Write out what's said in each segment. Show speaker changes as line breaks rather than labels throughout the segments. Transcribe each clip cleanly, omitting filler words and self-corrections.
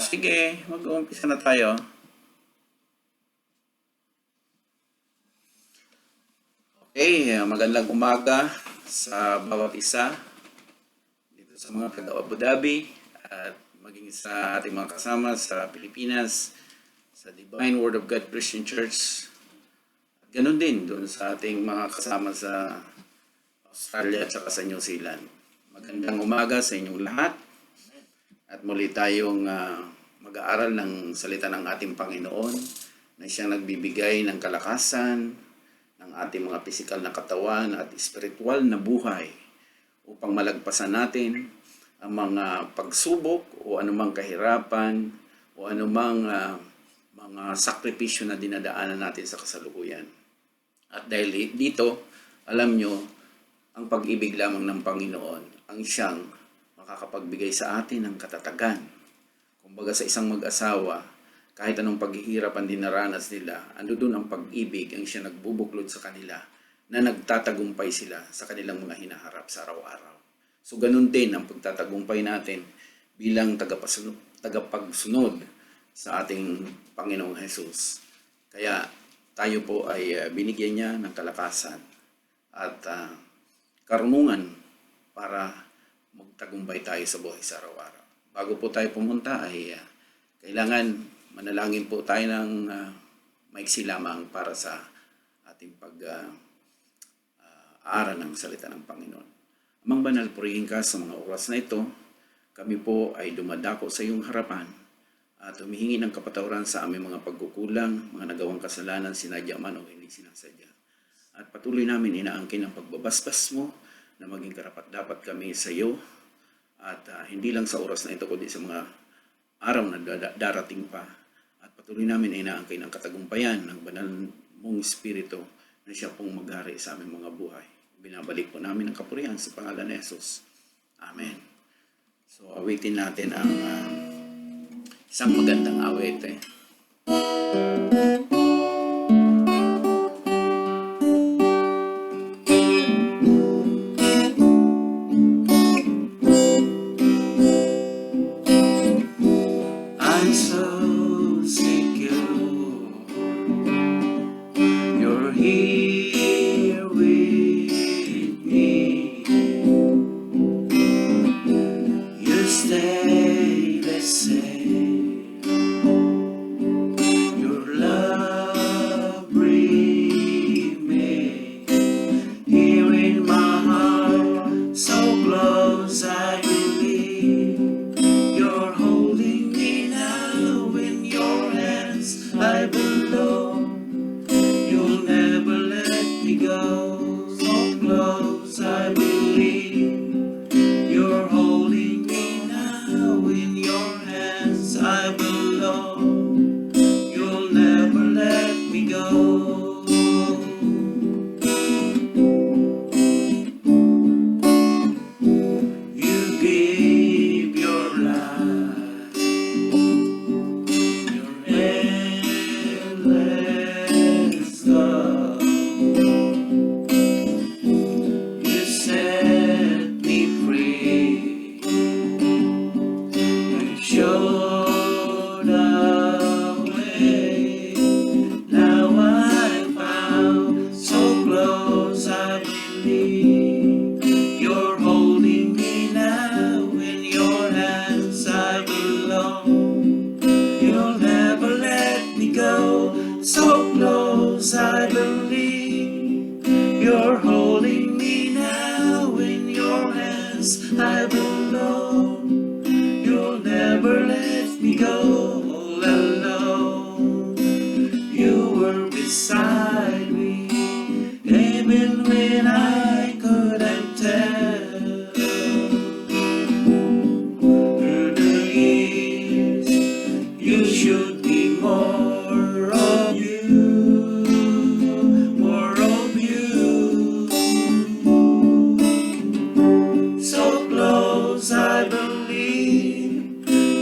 Sige, mag-uumpisa na tayo. Okay, magandang umaga sa bawat isa dito sa mga taga Abu Dhabi at maging sa ating mga kasama sa Pilipinas, sa Divine Word of God Christian Church. At ganun din doon sa ating mga kasama sa Australia at saka sa New Zealand. Magandang umaga sa inyong lahat. At muli tayong mag-aaral ng salita ng ating Panginoon na siyang nagbibigay ng kalakasan ng ating mga pisikal na katawan at espiritual na buhay upang malagpasan natin ang mga pagsubok o anumang kahirapan o anumang mga sakripisyo na dinadaanan natin sa kasalukuyan. At dahil dito, alam nyo, ang pag-ibig lamang ng Panginoon ang siyang makakapagbigay sa atin ng katatagan. Kumbaga sa isang mag-asawa, kahit anong paghihirap ang dinaranas nila, ando doon ang pag-ibig ang siya nagbubuklod sa kanila na nagtatagumpay sila sa kanilang mga hinaharap sa araw-araw. So ganun din ang pagtatagumpay natin bilang tagapagsunod sa ating Panginoong Jesus. Kaya tayo po ay binigyan niya ng kalakasan at karunungan para magtagumpay tayo sa buhay sa araw-araw. Bago po tayo pumunta ay kailangan manalangin po tayo ng maiksi lamang para sa ating pag-aaral ng salita ng Panginoon. Amang banal, purihin ka sa mga oras na ito. Kami po ay dumadako sa iyong harapan at humihingi ng kapatawaran sa aming mga pagkukulang, mga nagawang kasalanan, sinadya man o hindi sinasadya. At patuloy namin inaangkin ang pagbabasbas mo na maging karapat-dapat kami sa iyo at hindi lang sa oras na ito kundi sa mga araw na darating pa. At patuloy namin inaangkin ang katagumpayan ng banal mong Espiritu na siya pong maghari sa aming mga buhay. Binabalik po namin ang kapurihan sa pangalan ni Jesus. Amen. So awitin natin ang isang magandang awit.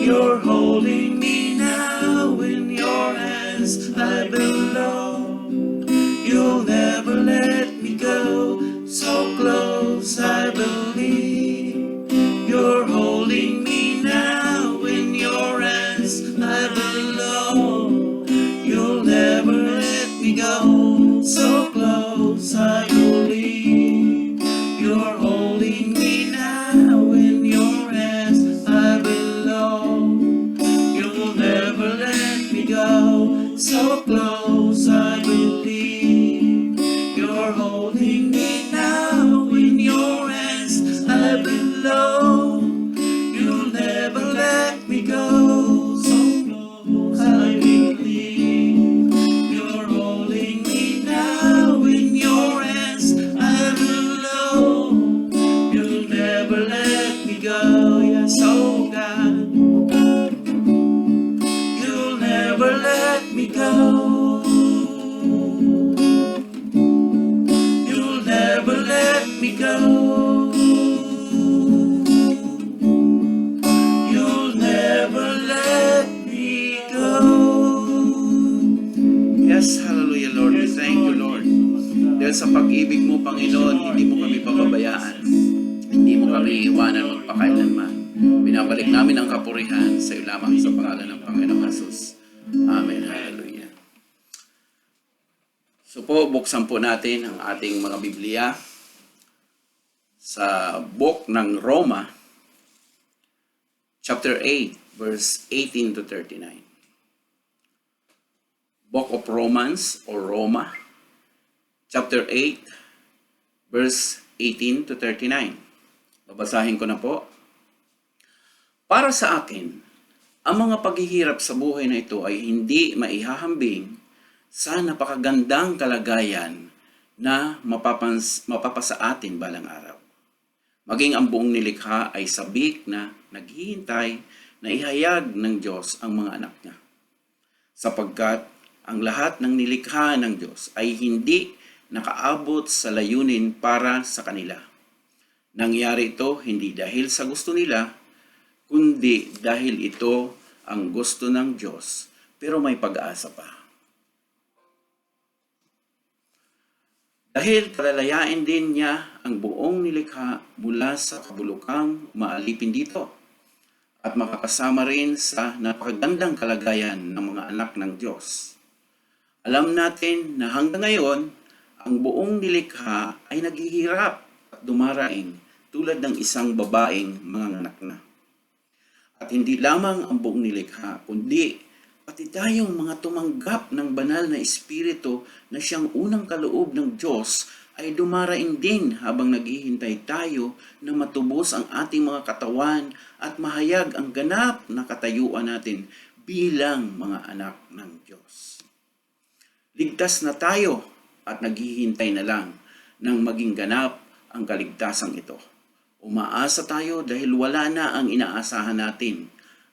You're holding me
go. You'll never let me go. Yes, hallelujah, Lord. We thank you, Lord. Dahil sa pag-ibig mo, Panginoon, hindi mo kami pababayaan. Hindi mo kami iwanan magpakailanman. Binabalik namin ang kapurihan sa iyo lamang sa pangalan ng Panginoong Jesus. Amen. Hallelujah. So po, buksan po natin ang ating mga Biblia sa book ng Roma, chapter 8, verse 18 to 39. Book of Romans or Roma, chapter 8, verse 18 to 39. Babasahin ko na po. Para sa akin, ang mga paghihirap sa buhay na ito ay hindi maihahambing sa napakagandang kalagayan na mapapasa atin balang araw. Maging ang buong nilikha ay sabik na naghihintay na ihayag ng Diyos ang mga anak niya. Sapagkat ang lahat ng nilikha ng Diyos ay hindi nakaabot sa layunin para sa kanila. Nangyari ito hindi dahil sa gusto nila, kundi dahil ito ang gusto ng Diyos, pero may pag-asa pa. Dahil palalayain din niya ang buong nilikha mula sa kabulukang maalipin dito, at makakasama rin sa napakagandang kalagayan ng mga anak ng Diyos. Alam natin na hanggang ngayon, ang buong nilikha ay naghihirap at dumaraing tulad ng isang babaeng manganganak na. At hindi lamang ang buong nilikha, kundi pati tayong mga tumanggap ng banal na espiritu na siyang unang kaloob ng Diyos ay dumaraing din habang naghihintay tayo na matubos ang ating mga katawan at mahayag ang ganap na katayuan natin bilang mga anak ng Diyos. Ligtas na tayo at naghihintay na lang nang maging ganap ang kaligtasang ito. Umaasa tayo dahil wala na ang inaasahan natin.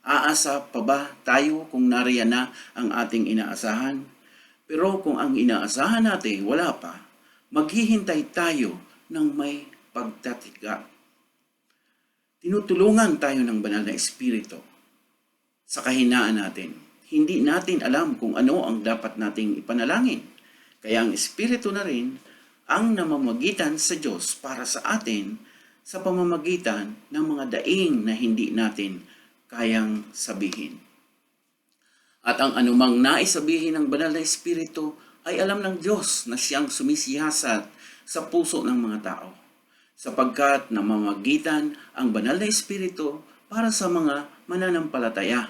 Aasa pa ba tayo kung nariyan na ang ating inaasahan? Pero kung ang inaasahan natin wala pa, maghihintay tayo ng may pagtatiga. Tinutulungan tayo ng banal na espiritu sa kahinaan natin. Hindi natin alam kung ano ang dapat nating ipanalangin. Kaya ang Espiritu na rin ang namamagitan sa Diyos para sa atin sa pamamagitan ng mga daing na hindi natin kayang sabihin. At ang anumang naisabihin ng banal na Espiritu ay alam ng Diyos na siyang sumisiyasat sa puso ng mga tao, sapagkat namamagitan ang banal na Espiritu para sa mga mananampalataya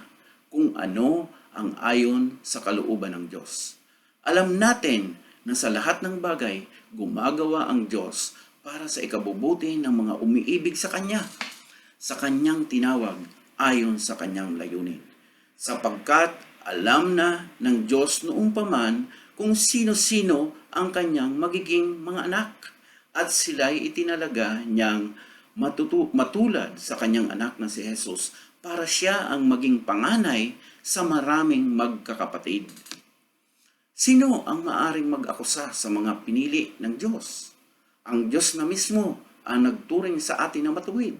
kung ano ang ayon sa kalooban ng Diyos. Alam natin na sa lahat ng bagay, gumagawa ang Diyos para sa ikabubuti ng mga umiibig sa Kanya, sa Kanyang tinawag ayon sa Kanyang layunin. Sapagkat alam na ng Diyos noong paman kung sino-sino ang Kanyang magiging mga anak, at sila'y itinalaga niyang matulad sa Kanyang anak na si Jesus para siya ang maging panganay sa maraming magkakapatid. Sino ang maaring mag-akusa sa mga pinili ng Diyos? Ang Diyos na mismo ang nagturing sa atin na matuwid.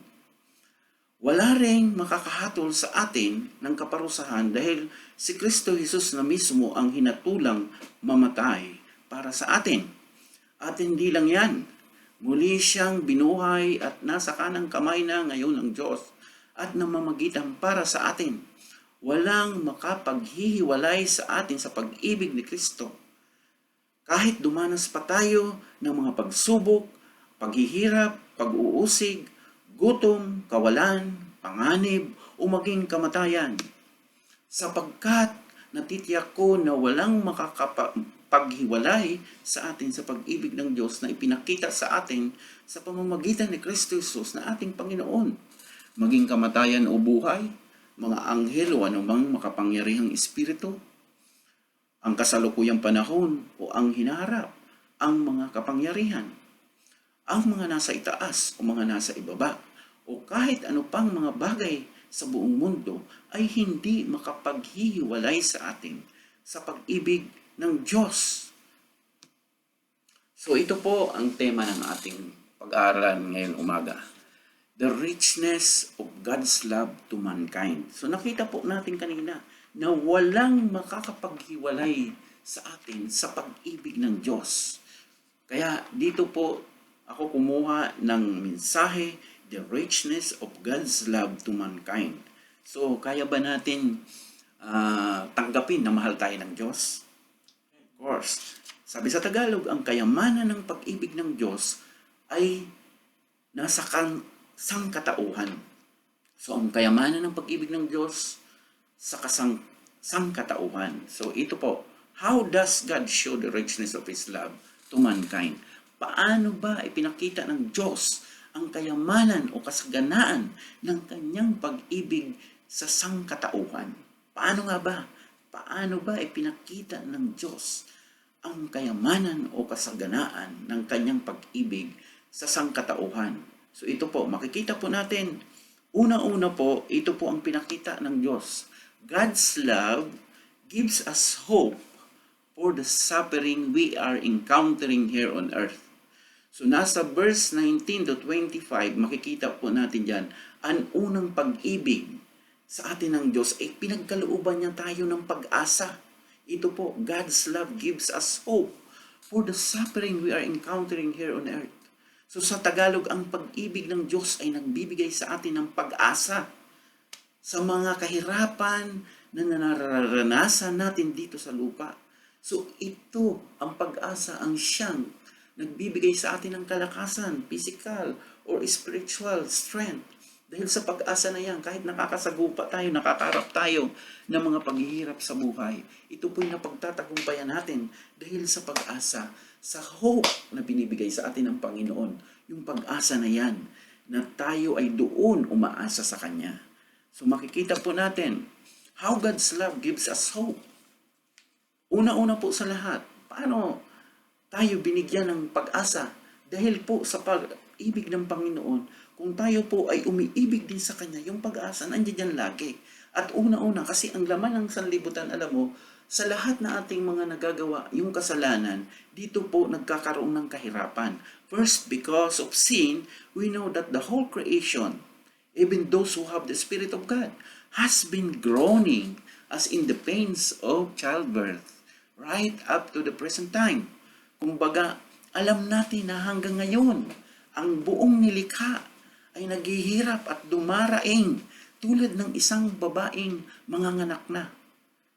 Wala ring makakahatol sa atin ng kaparusahan dahil si Kristo Jesus na mismo ang hinatulang mamatay para sa atin. At hindi lang yan, muli siyang binuhay at nasa kanang kamay na ngayon ng Diyos at namamagitan para sa atin. Walang makapaghihiwalay sa atin sa pag-ibig ni Kristo. Kahit dumanas pa tayo ng mga pagsubok, paghihirap, pag-uusig, gutom, kawalan, panganib, o maging kamatayan. Sapagkat natitiyak ko na walang makakapaghiwalay sa atin sa pag-ibig ng Diyos na ipinakita sa atin sa pamamagitan ni Kristo Jesus na ating Panginoon. Maging kamatayan o buhay, mga anghel o anumang makapangyarihang espiritu, ang kasalukuyang panahon o ang hinaharap, ang mga kapangyarihan, ang mga nasa itaas o mga nasa ibaba, o kahit ano pang mga bagay sa buong mundo ay hindi makapaghihiwalay sa atin sa pag-ibig ng Diyos. So ito po ang tema ng ating pag-aaralan ngayon umaga. The richness of God's love to mankind. So nakita po natin kanina na walang makakapaghiwalay sa atin sa pag-ibig ng Diyos. Kaya dito po ako kumuha ng mensahe, the richness of God's love to mankind. So kaya ba natin tanggapin na mahal tayo ng Diyos? Of course. Sabi sa Tagalog, ang kayamanan ng pag-ibig ng Diyos ay nasa sangkatauhan. So, ang kayamanan ng pag-ibig ng Diyos sa sangkatauhan. So, ito po, how does God show the richness of His love to mankind? Paano ba ipinakita ng Diyos ang kayamanan o kasaganaan ng kanyang pag-ibig sa sangkatauhan? Paano nga ba? Paano ba ipinakita ng Diyos ang kayamanan o kasaganaan ng kanyang pag-ibig sa sangkatauhan? So ito po, makikita po natin, una-una po, ito po ang pinakita ng Diyos. God's love gives us hope for the suffering we are encountering here on earth. So nasa verse 19 to 25, makikita po natin dyan, ang unang pag-ibig sa atin ng Diyos ay pinagkalooban niya tayo ng pag-asa. Ito po, God's love gives us hope for the suffering we are encountering here on earth. So sa Tagalog, ang pag-ibig ng Diyos ay nagbibigay sa atin ng pag-asa sa mga kahirapan na nararanasan natin dito sa lupa. So ito, ang pag-asa, ang siyang nagbibigay sa atin ng kalakasan, physical or spiritual strength. Dahil sa pag-asa na yan, kahit nakakasagupa tayo, nakakarap tayo ng mga paghihirap sa buhay, ito po'y napagtatagumpayan natin dahil sa pag-asa, sa hope na binibigay sa atin ng Panginoon. Yung pag-asa na yan, na tayo ay doon umaasa sa Kanya. So makikita po natin, how God's love gives us hope. Una-una po sa lahat, paano tayo binigyan ng pag-asa? Dahil po sa pag-ibig ng Panginoon, kung tayo po ay umiibig din sa Kanya, yung pag-asa nandiyan yan lagi. At una-una, kasi ang laman ng sanlibutan, alam mo, sa lahat na ating mga nagagawa, yung kasalanan, dito po nagkakaroon ng kahirapan. First, because of sin, we know that the whole creation, even those who have the Spirit of God, has been groaning as in the pains of childbirth, right up to the present time. Kumbaga, alam natin na hanggang ngayon, ang buong nilikha ay naghihirap at dumaraing tulad ng isang babaeng manganganak na.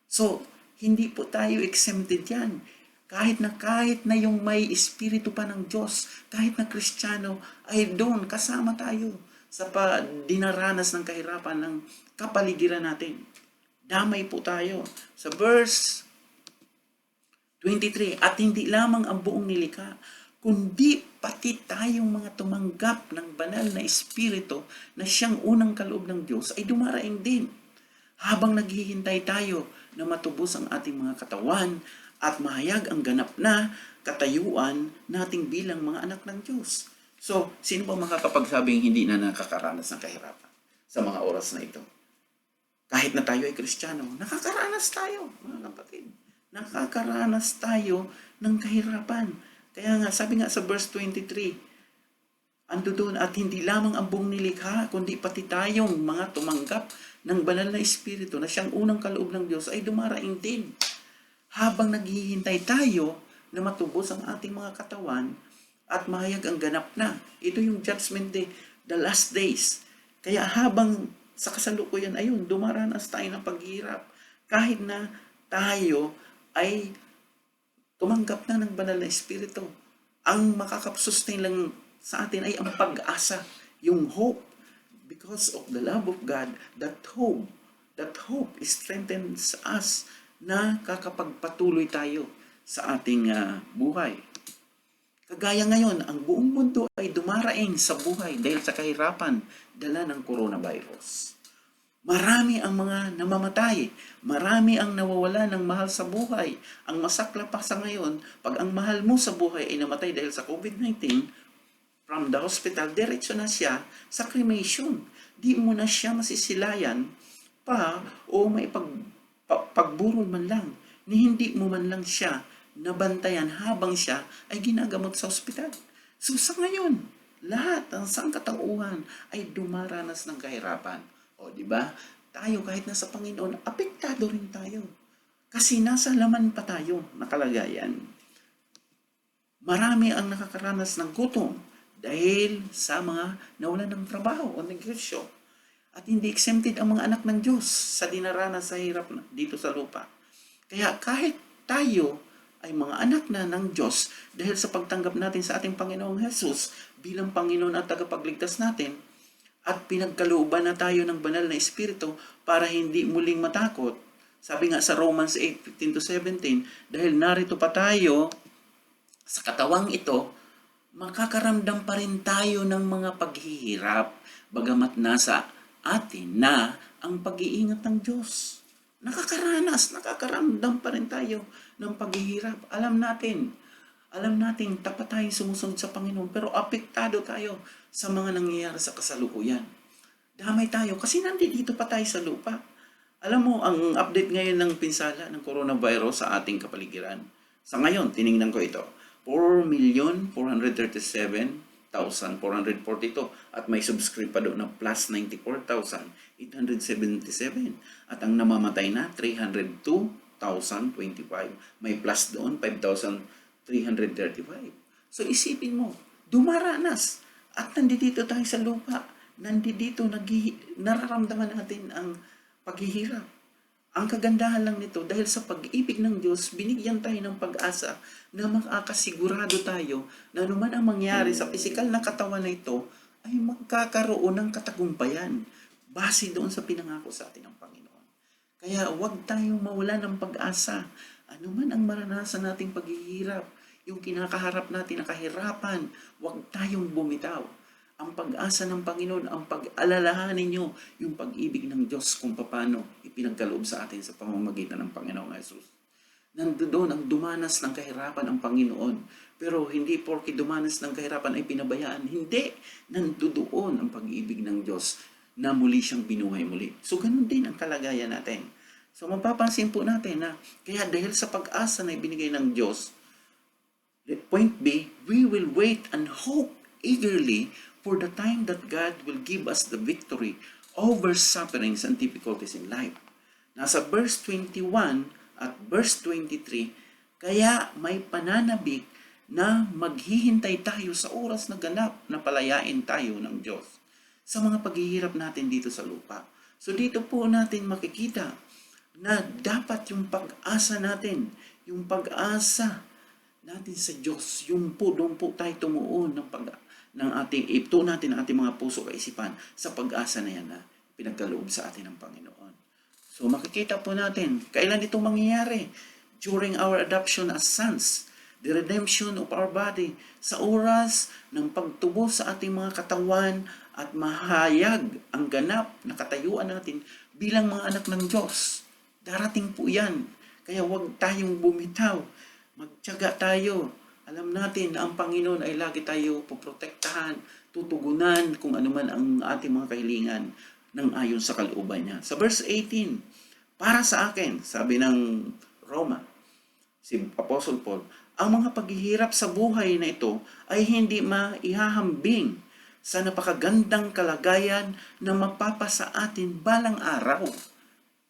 So, hindi po tayo exempted yan. Kahit na yung may espiritu pa ng Diyos, kahit na Kristiyano, ay doon kasama tayo sa dinaranas ng kahirapan ng kapaligiran natin. Damay po tayo. Sa verse 23, at hindi lamang ang buong nilikha, kundi pati tayong mga tumanggap ng banal na espiritu na siyang unang kaloob ng Diyos ay dumaraing din. Habang naghihintay tayo na matubos ang ating mga katawan at mahayag ang ganap na katayuan nating bilang mga anak ng Diyos. So, sino ba makakapagsabing hindi na nakakaranas ng kahirapan sa mga oras na ito? Kahit na tayo ay Kristiyano, nakakaranas tayo, mga kapatid. Nakakaranas tayo ng kahirapan. Kaya nga, sabi nga sa verse 23, ando doon, at hindi lamang ang buong nilikha, kundi pati tayong mga tumanggap ng banal na espiritu na siyang unang kaloob ng Diyos ay dumaraing din. Habang naghihintay tayo na matubos ang ating mga katawan at mahayag ang ganap na. Ito yung judgment day, the last days. Kaya habang sa kasalukuyan, ayun, dumaranas tayo ng paghihirap. Kahit na tayo ay tumanggap na ng banal na espiritu. Ang makakapsustain lang sa atin ay ang pag-asa, yung hope. Because of the love of God, that hope strengthens us na kakapagpatuloy tayo sa ating buhay. Kagaya ngayon, ang buong mundo ay dumaraing sa buhay dahil sa kahirapan dala ng coronavirus. Marami ang mga namamatay. Marami ang nawawala ng mahal sa buhay. Ang masakla pa sa ngayon, pag ang mahal mo sa buhay ay namatay dahil sa COVID-19, from the hospital, diretso na siya sa cremation. Di mo na siya masisilayan pa o may pagburol man lang, ni hindi mo man lang siya nabantayan habang siya ay ginagamot sa hospital. So sa ngayon, lahat ng sangkatauhan ay dumaranas ng kahirapan. O, di ba? Tayo kahit nasa Panginoon, apektado rin tayo. Kasi nasa laman pa tayo na kalagayan. Marami ang nakakaranas ng gutom dahil sa mga nawalan ng trabaho o negosyo. At hindi exempted ang mga anak ng Diyos sa dinaranas sa hirap dito sa lupa. Kaya kahit tayo ay mga anak na ng Diyos dahil sa pagtanggap natin sa ating Panginoong Jesus bilang Panginoon at tagapagligtas natin at pinagkalooban na tayo ng banal na Espiritu para hindi muling matakot. Sabi nga sa Romans 8:15-17, dahil narito pa tayo sa katawang ito, makakaramdam pa rin tayo ng mga paghihirap, bagamat nasa atin na ang pag-iingat ng Diyos. Nakakaramdam pa rin tayo ng paghihirap. Alam natin, tapat tayong sumusunod sa Panginoon, pero apektado tayo sa mga nangyayari sa kasalukuyan. Damay tayo kasi nandito pa tayo sa lupa. Alam mo, ang update ngayon ng pinsala ng coronavirus sa ating kapaligiran. Sa ngayon, tiningnan ko ito. 4,437,442 at may subscribe pa doon na plus 94,877 at ang namamatay na 302,025. May plus doon 5,335. So isipin mo, dumaranas at nandito tayo sa lupa. Nandito nararamdaman natin ang paghihirap. Ang kagandahan lang nito, dahil sa pag-ibig ng Diyos, binigyan tayo ng pag-asa na makakasigurado tayo na anuman ang mangyari sa pisikal na katawan na ito, ay magkakaroon ng katagumpayan base doon sa pinangako sa atin ng Panginoon. Kaya huwag tayong mawala ng pag-asa. Anuman ang maranasan nating paghihirap, yung kinakaharap natin na kahirapan, huwag tayong bumitaw. Ang pag-asa ng Panginoon, ang pag-alalahanin nyo, yung pag-ibig ng Diyos kung paano ipinagkaloob sa atin sa pamamagitan ng Panginoong Jesus. Nandoon ang dumanas ng kahirapan ang Panginoon. Pero hindi porke dumanas ng kahirapan ay pinabayaan. Hindi. Nandoon ang pag-ibig ng Diyos na muli siyang binuhay muli. So ganun din ang kalagayan natin. So mapapansin po natin na kaya dahil sa pag-asa na ibinigay ng Diyos, point B, we will wait and hope eagerly for the time that God will give us the victory over sufferings and difficulties in life. Nasa verse 21 at verse 23, kaya may pananabik na maghihintay tayo sa oras na ganap na palayain tayo ng Diyos sa mga paghihirap natin dito sa lupa. So dito po natin makikita na dapat yung pag-asa natin, yung pag-asa natin sa Diyos, yung po, doon po tayo tumuon ng ating, ito natin ang ating mga puso kaisipan sa pag-asa na yan na pinagkaloob sa atin ng Panginoon. So makikita po natin, kailan ito mangyayari? During our adoption as sons, the redemption of our body, sa oras ng pagtubo sa ating mga katawan at mahayag ang ganap na katayuan natin bilang mga anak ng Diyos. Darating po yan. Kaya huwag tayong bumitaw. Magtiyaga tayo. Alam natin na ang Panginoon ay lagi tayo poprotektahan, tutugunan kung anuman ang ating mga kahilingan ng ayon sa kalooban niya. Sa verse 18, para sa akin, sabi ng Roma, si Apostle Paul, ang mga paghihirap sa buhay na ito ay hindi maihahambing sa napakagandang kalagayan na mapapasa atin balang araw.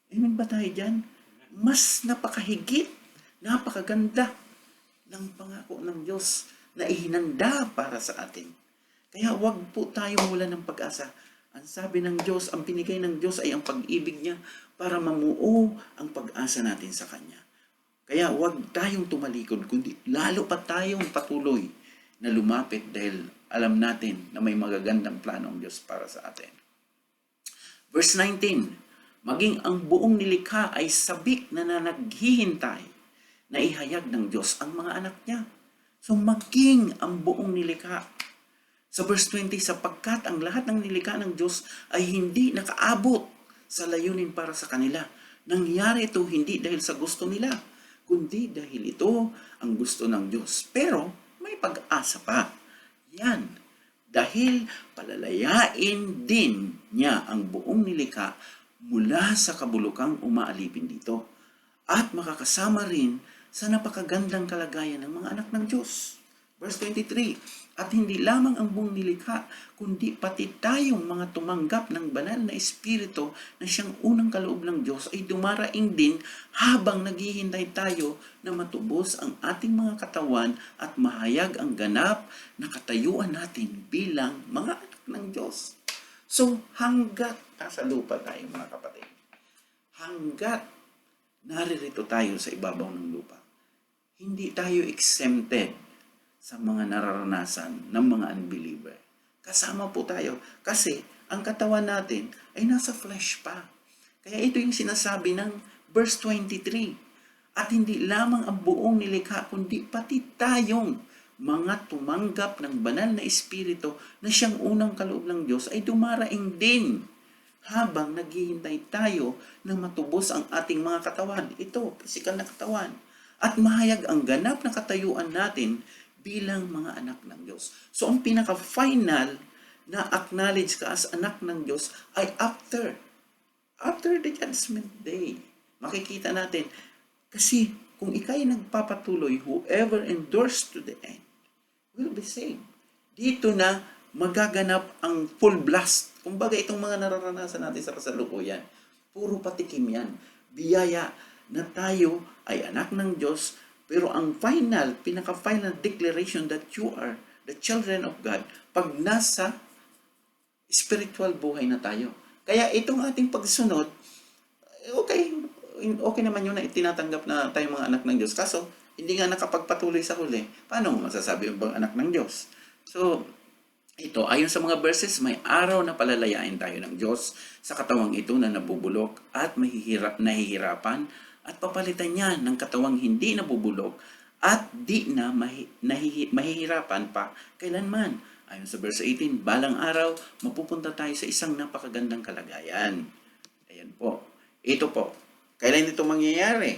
Amen ba tayo dyan? Mas napakahigit, napakaganda ng pangako ng Diyos na ihinanda para sa atin. Kaya huwag po tayo mawala ng pag-asa. Ang sabi ng Diyos, ang pinigay ng Diyos ay ang pag-ibig niya para mamuo ang pag-asa natin sa Kanya. Kaya huwag tayong tumalikod, kundi lalo pa tayong patuloy na lumapit dahil alam natin na may magagandang plano ang Diyos para sa atin. Verse 19, maging ang buong nilikha ay sabik na naghihintay na ihayag ng Diyos ang mga anak niya. So maging ang buong nilikha. Sa verse 20, sapagkat ang lahat ng nilikha ng Diyos ay hindi nakaabot sa layunin para sa kanila. Nangyari ito hindi dahil sa gusto nila, kundi dahil ito ang gusto ng Diyos. Pero may pag-asa pa. Yan. Dahil palalayain din niya ang buong nilikha mula sa kabulukang umaalipin dito. At makakasama rin sa napakagandang kalagayan ng mga anak ng Diyos. Verse 23, at hindi lamang ang buong nilikha, kundi pati tayong mga tumanggap ng banal na Espiritu na siyang unang kaloob ng Diyos ay dumaraing din habang naghihintay tayo na matubos ang ating mga katawan at mahayag ang ganap na katayuan natin bilang mga anak ng Diyos. So, hanggat nasa lupa tayo mga kapatid, hanggat naririto tayo sa ibabaw ng lupa, hindi tayo exempted sa mga nararanasan ng mga unbeliever. Kasama po tayo kasi ang katawan natin ay nasa flesh pa. Kaya ito yung sinasabi ng verse 23. At hindi lamang ang buong nilikha, kundi pati tayong mga tumanggap ng banal na Espiritu na siyang unang kaloob ng Diyos ay dumaraing din habang naghihintay tayo na matubos ang ating mga katawan. Ito, physical na katawan. At mahayag ang ganap na katayuan natin bilang mga anak ng Diyos. So, ang pinaka-final na acknowledge ka as anak ng Diyos ay after the judgment day. Makikita natin. Kasi, kung ikay nagpapatuloy, whoever endures to the end will be saved. Dito na magaganap ang full blast. Kumbaga, itong mga nararanasan natin sa kasalukuyan, puro patikim yan. Biyaya na tayo ay anak ng Diyos. Pero ang pinaka-final declaration that you are the children of God, pag nasa spiritual buhay na tayo. Kaya itong ating pagsunod, okay naman yun na itinatanggap na tayong mga anak ng Diyos. Kaso, hindi nga nakapagpatuloy sa huli. Paano masasabi yung bang anak ng Diyos? So, ito, ayon sa mga verses, may araw na palalayain tayo ng Diyos sa katawang ito na nabubulok at nahihirapan at papalitan niya ng katawang hindi nabubulok at di na mahihirapan pa kailanman. Ayon sa verse 18, balang araw, mapupunta tayo sa isang napakagandang kalagayan. Ayan po. Ito po. Kailan ito mangyayari?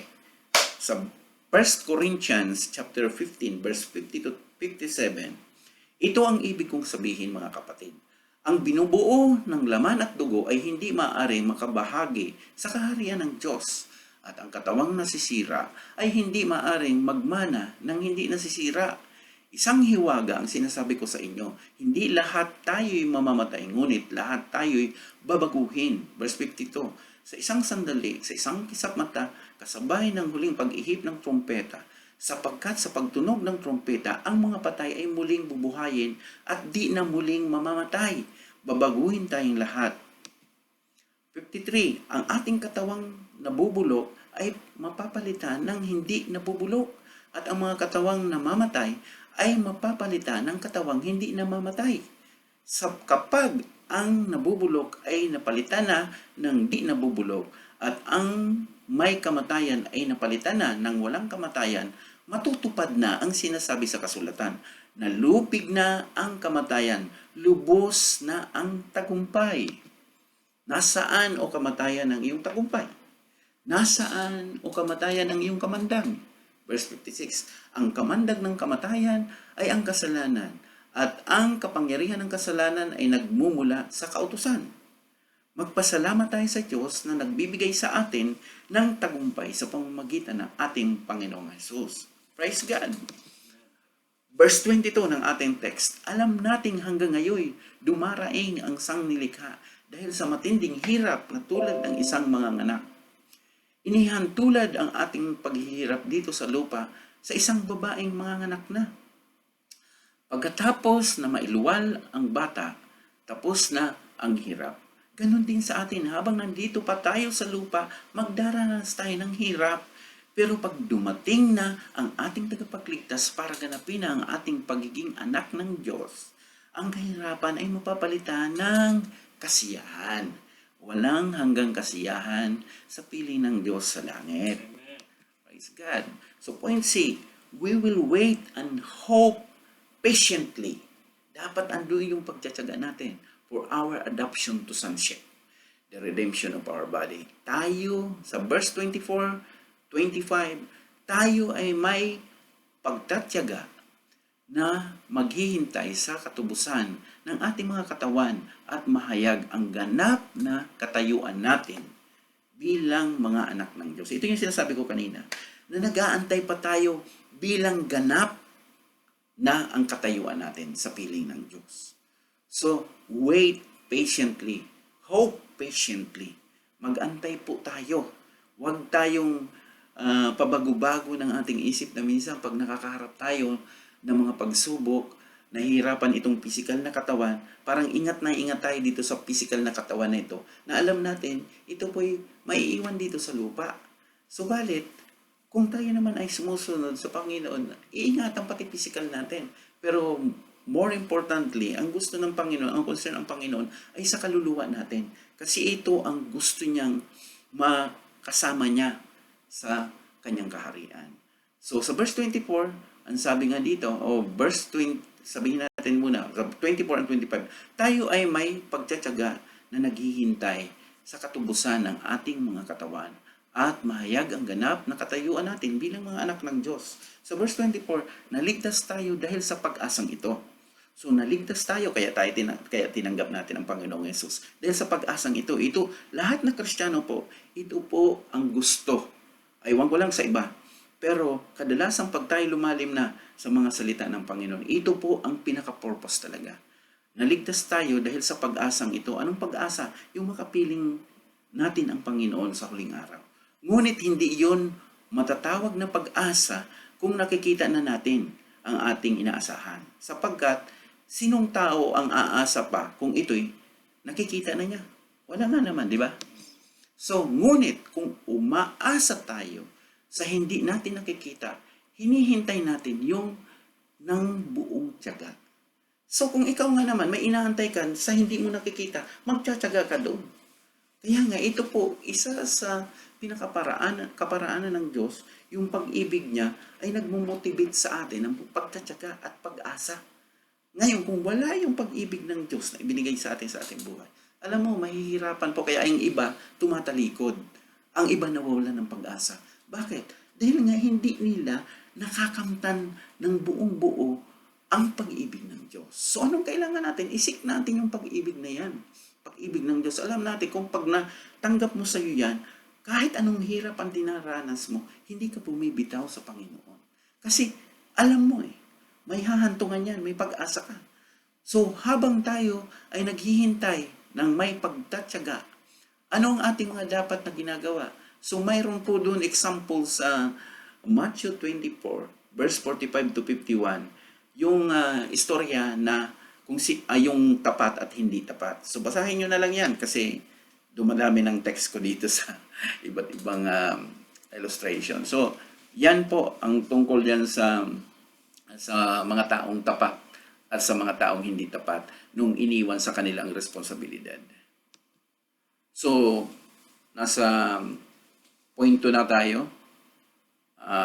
Sa 1 Corinthians chapter 15, verse 50 to 57, ito ang ibig kong sabihin mga kapatid. Ang binubuo ng laman at dugo ay hindi maaari makabahagi sa kaharian ng Diyos. At ang katawang nasisira ay hindi maaring magmana ng hindi nasisira. Isang hiwaga ang sinasabi ko sa inyo, hindi lahat tayo'y mamamatay, ngunit lahat tayo'y babaguhin. Verse 52, sa isang sandali, sa isang kisap mata, kasabay ng huling pag-ihip ng trompeta, sapagkat sa pagtunog ng trompeta, ang mga patay ay muling bubuhayin at di na muling mamamatay. Babaguhin tayong lahat. 53, ang ating katawang nabubulok ay mapapalitan ng hindi nabubulok at ang mga katawang namamatay ay mapapalitan ng katawang hindi namamatay. Kapag ang nabubulok ay napalitan na ng di nabubulok at ang may kamatayan ay napalitan na ng walang kamatayan, matutupad na ang sinasabi sa kasulatan. Nalupig na ang kamatayan, lubos na ang tagumpay. Nasaan o kamatayan ang iyong tagumpay? Nasaan o kamatayan ang iyong kamandang? Verse 56, ang kamandag ng kamatayan ay ang kasalanan at ang kapangyarihan ng kasalanan ay nagmumula sa kautusan. Magpasalamat tayo sa Diyos na nagbibigay sa atin ng tagumpay sa pamamagitan ng ating Panginoong Hesus. Praise God! Verse 22 ng ating text, alam nating hanggang ngayon dumaraing ang sangnilikha dahil sa matinding hirap na tulad ng isang manganganak. Inihantulad ang ating paghihirap dito sa lupa sa isang babaeng manganganak na. Pagkatapos na mailuwal ang bata, tapos na ang hirap. Ganon din sa atin, habang nandito pa tayo sa lupa, magdaranas tayo ng hirap. Pero pag dumating na ang ating tagapagligtas para ganapin ang ating pagiging anak ng Diyos, ang kahirapan ay mapapalitan ng kasiyahan. Walang hanggang kasiyahan sa piling ng Diyos sa langit. Praise God. So point C, we will wait and hope patiently. Dapat andoon yung pagtsatsaga natin for our adoption to sonship, the redemption of our body. Tayo, sa verse 24, 25, tayo ay may pagtatyaga na maghihintay sa katubusan ng ating mga katawan at mahayag ang ganap na katayuan natin bilang mga anak ng Diyos. Ito yung sinasabi ko kanina, na nag-aantay pa tayo bilang ganap na ang katayuan natin sa piling ng Diyos. So, wait patiently. Hope patiently. Mag-antay po tayo. Huwag tayong pabago-bago ng ating isip na minsan pag nakakaharap tayo ng mga pagsubok, nahihirapan itong physical na katawan, parang ingat na ingat tayo dito sa physical na katawan na ito, na alam natin, ito po'y maiiwan dito sa lupa. Subalit, kung tayo naman ay sumusunod sa Panginoon, iingatan pati physical natin. Pero more importantly, ang gusto ng Panginoon, ang concern ng Panginoon ay sa kaluluwa natin. Kasi ito ang gusto niyang makasama niya sa kanyang kaharian. So sa verse 24, ang sabi nga dito, verse 20, sabihin natin muna, 24 and 25, tayo ay may pagtsatsaga na naghihintay sa katubusan ng ating mga katawan at mahayag ang ganap na katayuan natin bilang mga anak ng Diyos. Sa verse 24, naligtas tayo dahil sa pag-asang ito. So naligtas tayo kaya tinanggap natin ang Panginoong Yesus. Dahil sa pag-asang ito, lahat na Kristiyano po, ito po ang gusto. Aywan ko lang sa iba. Pero kadalasang pag tayo lumalim na sa mga salita ng Panginoon, ito po ang pinaka-purpose talaga. Naligtas tayo dahil sa pag-asang ito. Anong pag-asa? Yung makapiling natin ang Panginoon sa huling araw. Ngunit hindi iyon matatawag na pag-asa kung nakikita na natin ang ating inaasahan. Sapagkat sinong tao ang aasa pa kung ito'y nakikita na niya? Wala nga naman, di ba? So, ngunit kung umaasa tayo sa hindi natin nakikita, hinihintay natin yung ng buong tiyaga. So, kung ikaw nga naman, may inaantay ka sa hindi mo nakikita, magtsatsaga ka doon. Kaya nga, ito po, isa sa kaparaanan ng Diyos, yung pag-ibig niya ay nagmumotivate sa atin ng pagtsatsaga at pag-asa. Ngayon, kung wala yung pag-ibig ng Diyos na ibinigay sa atin sa ating buhay, alam mo, mahihirapan po. Kaya yung iba, tumatalikod. Ang iba nawawalan ng pag-asa. Bakit? Dahil nga hindi nila nakakamtan ng buong buo ang pag-ibig ng Diyos. So anong kailangan natin? Isik natin yung pag-ibig na yan. Pag-ibig ng Diyos. Alam natin kung pag natanggap mo sa iyo yan, kahit anong hirap ang dinaranas mo, hindi ka bumibitaw sa Panginoon. Kasi alam mo may hahantungan yan, may pag-asa ka. So habang tayo ay naghihintay ng may pagtatyaga, ano ang ating mga dapat na ginagawa? So mayroon po doon example sa Matthew 24, verse 45 to 51, yung istorya na kung yung tapat at hindi tapat. So basahin nyo na lang yan kasi dumadami ng text ko dito sa iba't ibang illustration. So yan po ang tungkol yan sa mga taong tapat at sa mga taong hindi tapat nung iniwan sa kanilang responsibilidad. So, nasa point 2 na tayo.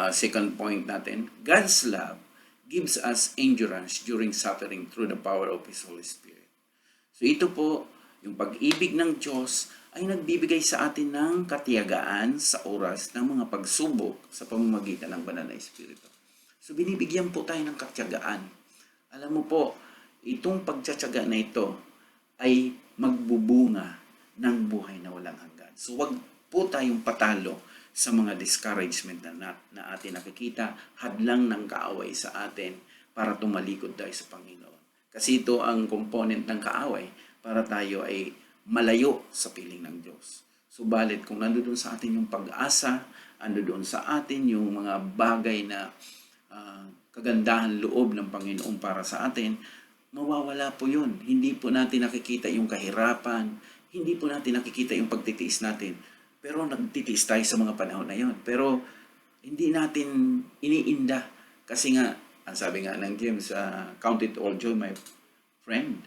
Second point natin, God's love gives us endurance during suffering through the power of His Holy Spirit. So, ito po, yung pag-ibig ng Diyos ay nagbibigay sa atin ng katiyagaan sa oras ng mga pagsubok sa pamamagitan ng Banal na Espiritu. So, binibigyan po tayo ng katiyagaan. Alam mo po, itong pagtsatsaga na ito ay magbubunga ng buhay na walang hanggan. So wag po tayong patalo sa mga discouragement na atin nakikita, hadlang ng kaaway sa atin para tumalikod tayo sa Panginoon. Kasi ito ang component ng kaaway para tayo ay malayo sa piling ng Diyos. Subalit kung nandoon sa atin yung pag-asa, nandoon sa atin yung mga bagay na kagandahan loob ng Panginoon para sa atin, mawawala po yun. Hindi po natin nakikita yung kahirapan, hindi po natin nakikita yung pagtitiis natin. Pero nagtitiis tayo sa mga panahon na yun. Pero hindi natin iniinda. Kasi nga, ang sabi nga ng James, count it all joy, my friend,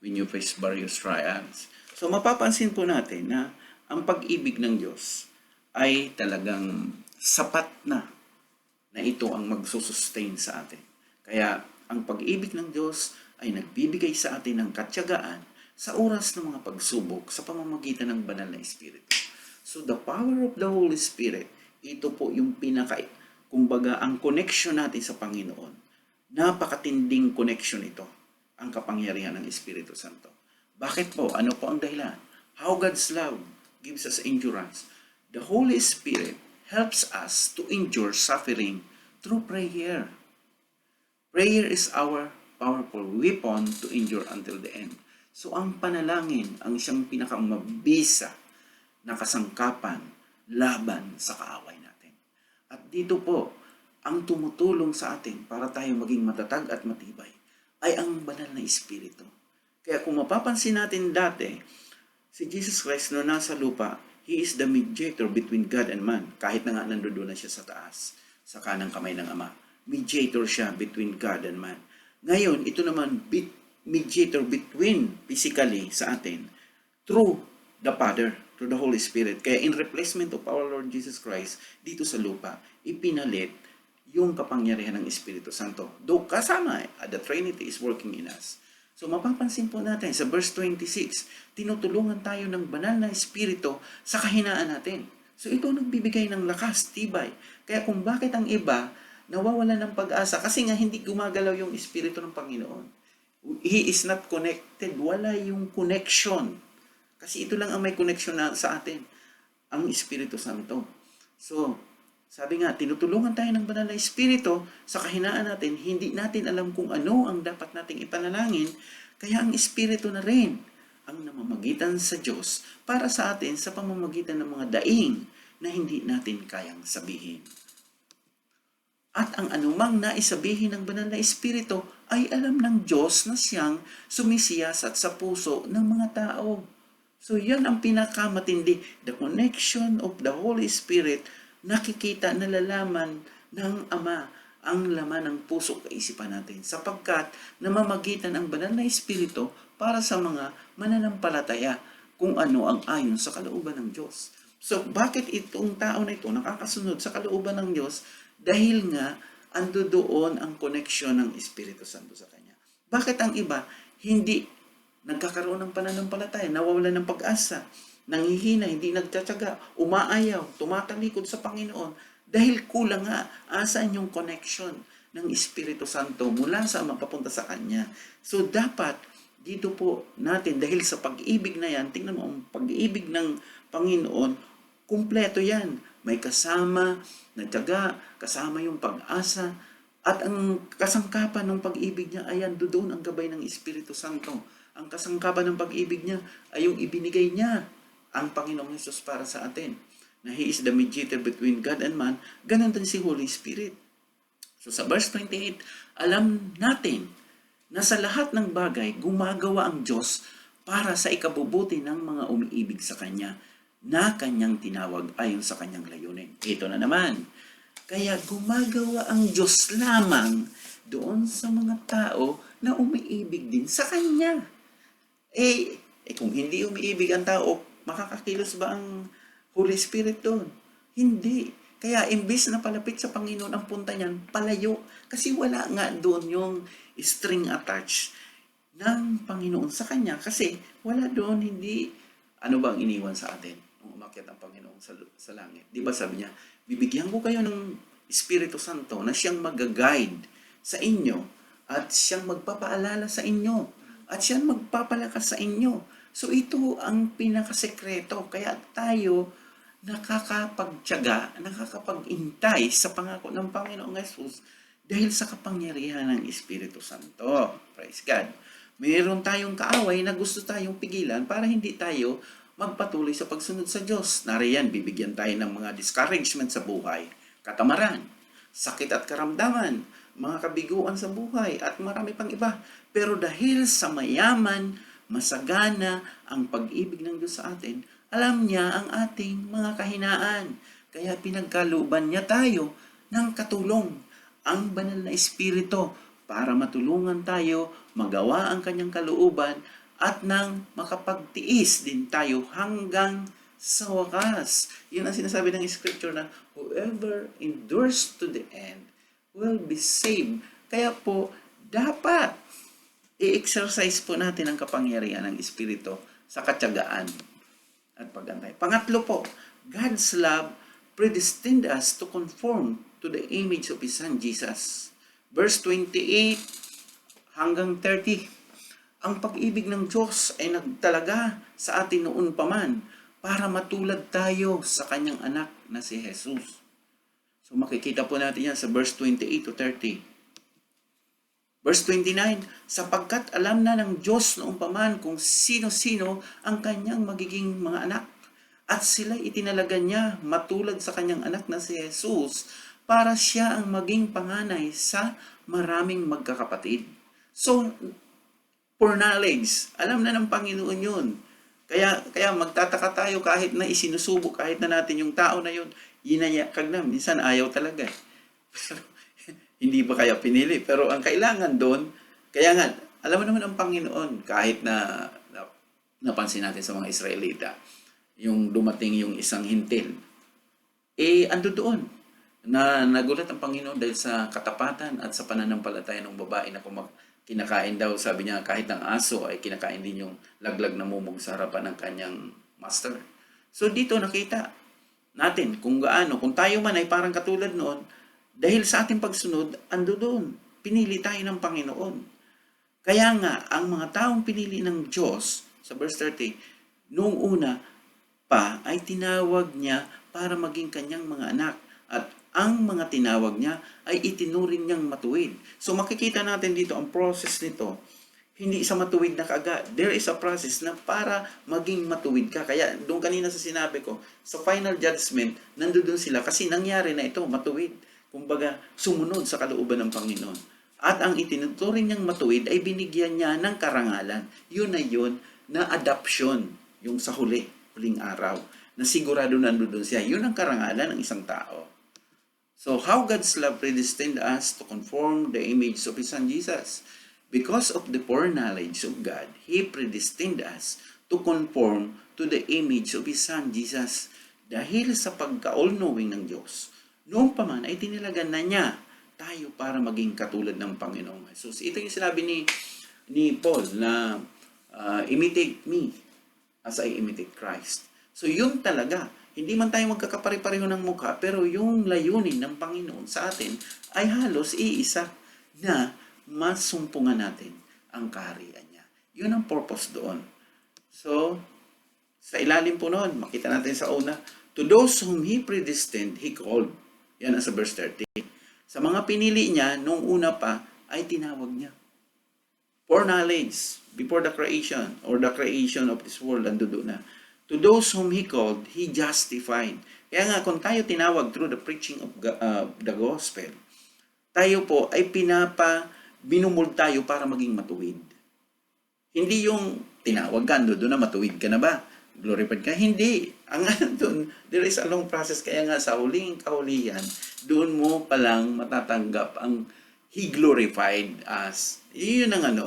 when you face various trials. So mapapansin po natin na ang pag-ibig ng Diyos ay talagang sapat na ito ang magsusustain sa atin. Kaya ang pag-ibig ng Diyos ay nagbibigay sa atin ng katyagaan sa oras ng mga pagsubok sa pamamagitan ng Banal na Espiritu. So the power of the Holy Spirit, ito po yung kumbaga ang connection natin sa Panginoon. Napakatinding connection ito, ang kapangyarihan ng Espiritu Santo. Bakit po? Ano po ang dahilan? How God's love gives us endurance. The Holy Spirit helps us to endure suffering through prayer. Prayer is our powerful weapon to endure until the end. So ang panalangin ang siyang pinakamabisa na kasangkapan laban sa kaaway natin. At dito po, ang tumutulong sa atin para tayo maging matatag at matibay ay ang banal na Espiritu. Kaya kung mapapansin natin dati, si Jesus Christ no nasa lupa, He is the mediator between God and man. Kahit na nga nandoon na siya sa taas, sa kanang kamay ng Ama. Mediator siya between God and man. Ngayon, ito naman, mediator between physically sa atin through the Father, through the Holy Spirit. Kaya in replacement of our Lord Jesus Christ, dito sa lupa, ipinalit yung kapangyarihan ng Espiritu Santo. Though kasama, the Trinity is working in us. So mapapansin po natin sa verse 26, tinutulungan tayo ng banal na Espiritu sa kahinaan natin. So ito nagbibigay ng lakas, tibay. Kaya kung bakit ang iba nawawala ng pag-asa kasi nga hindi gumagalaw yung Espiritu ng Panginoon. He is not connected. Wala yung connection. Kasi ito lang ang may connection na sa atin. Ang Espiritu Santo. So, sabi nga, tinutulungan tayo ng banal na Espiritu sa kahinaan natin. Hindi natin alam kung ano ang dapat nating ipanalangin. Kaya ang Espiritu na rin ang namamagitan sa Diyos para sa atin sa pamamagitan ng mga daing na hindi natin kayang sabihin. At ang anumang naisabihin ng banal na Espiritu ay alam ng Diyos na siyang sumisiyasat sa puso ng mga tao. So yan ang pinakamatindi. The connection of the Holy Spirit, nakikita, nalalaman ng Ama ang laman ng puso kaisipan natin. Sapagkat namamagitan ang banal na Espiritu para sa mga mananampalataya kung ano ang ayon sa kalooban ng Diyos. So bakit itong tao na ito nakakasunod sa kalooban ng Diyos? Dahil nga, ando doon ang koneksyon ng Espiritu Santo sa Kanya. Bakit ang iba, hindi nagkakaroon ng pananampalataya, nawawala ng pag-asa, nanghihina, hindi nagtsatsaga, umaayaw, tumatalikod sa Panginoon, dahil kulang nga, asan yung connection ng Espiritu Santo mula sa Ama papunta sa Kanya. So dapat, dito po natin, dahil sa pag-ibig na yan, tingnan mo, ang pag-ibig ng Panginoon, kumpleto yan. May kasama na tiyaga, kasama yung pag-asa, at ang kasangkapan ng pag-ibig niya ay doon ang gabay ng Espiritu Santo. Ang kasangkapan ng pag-ibig niya ay yung ibinigay niya ang Panginoong Hesus para sa atin. Na He is the mediator between God and man, ganun din si Holy Spirit. So sa verse 28, alam natin na sa lahat ng bagay, gumagawa ang Diyos para sa ikabubuti ng mga umiibig sa Kanya na Kanyang tinawag ayon sa Kanyang layunin. Ito na naman. Kaya gumagawa ang Diyos lamang doon sa mga tao na umiibig din sa Kanya. Kung hindi umiibig ang tao, makakakilos ba ang Holy Spirit doon? Hindi. Kaya imbis na palapit sa Panginoon ang punta niyan, palayo. Kasi wala nga doon yung string attached ng Panginoon sa Kanya. Kasi wala doon, hindi, ano bang iniwan sa atin? Umakyat ang Panginoon sa langit. Di ba sabi niya, bibigyan ko kayo ng Espiritu Santo na siyang mag-guide sa inyo at siyang magpapaalala sa inyo at siyang magpapalakas sa inyo. So ito ang pinakasekreto. Kaya tayo nakakapagtiyaga, nakakapag-intay sa pangako ng Panginoong Hesus dahil sa kapangyarihan ng Espiritu Santo. Praise God. Mayroon tayong kaaway na gusto tayong pigilan para hindi tayo magpatuloy sa pagsunod sa Diyos. Nariyan, bibigyan tayo ng mga discouragement sa buhay, katamaran, sakit at karamdaman, mga kabiguan sa buhay, at marami pang iba. Pero dahil sa mayaman, masagana ang pag-ibig ng Diyos sa atin, alam niya ang ating mga kahinaan. Kaya pinagkalooban niya tayo ng katulong, ang banal na Espiritu, para matulungan tayo magawa ang kanyang kalooban at nang makapagtiis din tayo hanggang sa wakas. Yun ang sinasabi ng Scripture na whoever endures to the end will be saved. Kaya po, dapat i-exercise po natin ang kapangyarihan ng Espiritu sa katyagaan at pag-antay. Pangatlo po, God's love predestined us to conform to the image of His Son Jesus. Verse 28 hanggang 30. Ang pag-ibig ng Diyos ay nagtalaga sa atin noon pa man para matulad tayo sa Kanyang anak na si Jesus. So makikita po natin yan sa verse 28 to 30. Verse 29, sapagkat alam na ng Diyos noong paman kung sino-sino ang kanyang magiging mga anak. At sila itinalaga niya matulad sa kanyang anak na si Jesus para siya ang maging panganay sa maraming magkakapatid. So, foreknowledge, alam na ng Panginoon yun. Kaya magtataka tayo kahit na isinusubok, kahit na natin yung tao na yun, yinayakag na, minsan ayaw talaga. Hindi ba kaya pinili? Pero ang kailangan doon, kaya nga, alam mo naman ang Panginoon, kahit na napansin natin sa mga Israelita, yung dumating yung isang hintil, ando doon, na nagulat ang Panginoon dahil sa katapatan at sa pananampalataya ng babae na kinakain daw, sabi niya, kahit ang aso ay kinakain din yung laglag na mumog sa harapan ng kanyang master. So dito nakita natin kung gaano, kung tayo man ay parang katulad noon, dahil sa ating pagsunod, ando doon, pinili tayo ng Panginoon. Kaya nga, ang mga taong pinili ng Diyos, sa verse 30, noong una pa ay tinawag niya para maging kanyang mga anak. At ang mga tinawag niya ay itinuring niyang matuwid. So makikita natin dito ang process nito. Hindi isa matuwid na kaagad. There is a process na para maging matuwid ka. Kaya doon kanina sa sinabi ko, sa final judgment, nandoon sila kasi nangyari na ito, matuwid. Kumbaga, sumunod sa kalooban ng Panginoon. At ang itinuturing niyang matuwid ay binigyan niya ng karangalan. Yun na yun na adoption, yung sa huling araw. Na sigurado nandoon siya. Yun ang karangalan ng isang tao. So, how God's love predestined us to conform the image of His Son Jesus. Because of the foreknowledge of God, He predestined us to conform to the image of His Son Jesus. Dahil sa pagka-all-knowing ng Diyos, noong pa man ay tinilagan na niya tayo para maging katulad ng Panginoong Jesus. Ito yung sinabi ni Paul na imitate me as I imitate Christ. So, yun talaga. Hindi man tayo magkakapare-pareho ng mukha, pero yung layunin ng Panginoon sa atin ay halos iisa na masumpungan natin ang kaharian niya. Yun ang purpose doon. So, sa ilalim po noon, makita natin sa una, to those whom He predestined, He called. Yan ang sa verse 30. Sa mga pinili niya, nung una pa, ay tinawag niya. Foreknowledge, before the creation, or the creation of this world, ando doon na. To those whom He called, He justified. Kaya nga, kung tayo tinawag through the preaching of the gospel, tayo po ay binumuld tayo para maging matuwid. Hindi yung tinawag ka, doon na matuwid ka na ba? Glorified ka? Hindi. Ang doon, there is a long process. Kaya nga, sa huling kahulihan, doon mo palang matatanggap ang He glorified us. Yun ang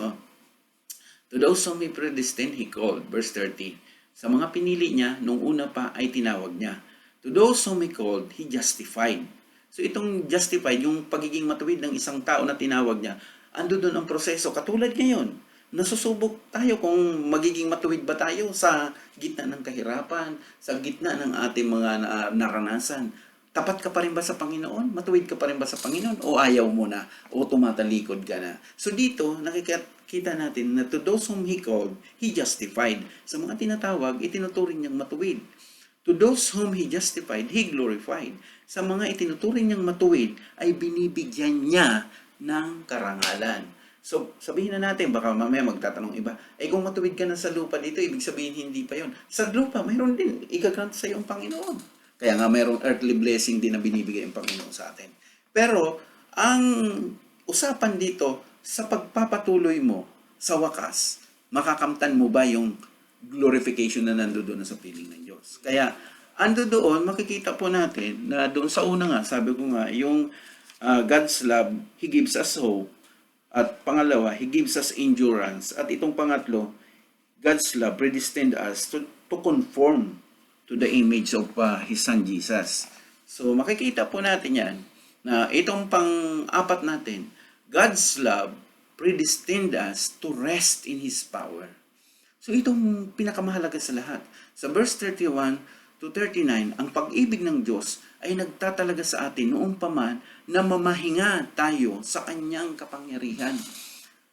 To those whom He predestined, He called. Verse 30. Sa mga pinili niya, nung una pa ay tinawag niya. To those whom He called, He justified. So itong justified, yung pagiging matuwid ng isang tao na tinawag niya, ando doon ang proseso. Katulad ngayon, nasusubok tayo kung magiging matuwid ba tayo sa gitna ng kahirapan, sa gitna ng ating mga naranasan. Tapat ka pa rin ba sa Panginoon? Matuwid ka pa rin ba sa Panginoon? O ayaw mo na? O tumatalikod ka na? So dito, nakikita natin na to those whom He called, He justified. Sa mga tinatawag, itinuturing niyang matuwid. To those whom He justified, He glorified. Sa mga itinuturing niyang matuwid, ay binibigyan niya ng karangalan. So, sabihin na natin, baka mamaya magtatanong iba, kung matuwid ka na sa lupa dito, ibig sabihin hindi pa yon. Sa lupa, mayroon din, igagrant sa iyo ang Panginoon. Kaya nga mayroong earthly blessing din na binibigay ang Panginoon sa atin. Pero, ang usapan dito, sa pagpapatuloy mo, sa wakas, makakamtan mo ba yung glorification na nandoon sa piling ng Diyos? Kaya, ando doon, makikita po natin na doon sa una nga, sabi ko nga, yung God's love, He gives us hope. At pangalawa, He gives us endurance. At itong pangatlo, God's love predestined us to conform to the image of His Son Jesus. So makikita po natin yan na itong pang-apat natin, God's love predestined us to rest in His power. So itong pinakamahalaga sa lahat. Sa verse 31 to 39, ang pag-ibig ng Diyos ay nagtatalaga sa atin noong paman na mamahinga tayo sa Kanyang kapangyarihan.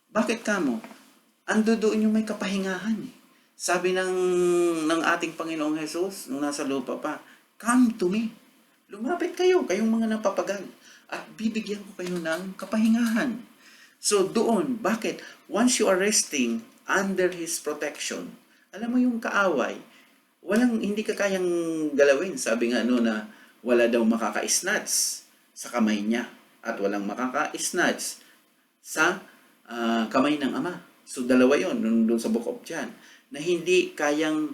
Bakit kamo? Ando doon yung may kapahingahan. Sabi ng ating Panginoong Jesus, nung nasa lupa pa, come to me. Lumapit kayo, kayong mga napapagal. At bibigyan ko kayo ng kapahingahan. So doon, bakit? Once you are resting under His protection, alam mo yung kaaway, hindi ka kayang galawin. Sabi nga na wala daw makaka-snatch sa kamay niya at walang makaka-snatch sa kamay ng Ama. So dalawa yon doon sa Book of John na hindi kayang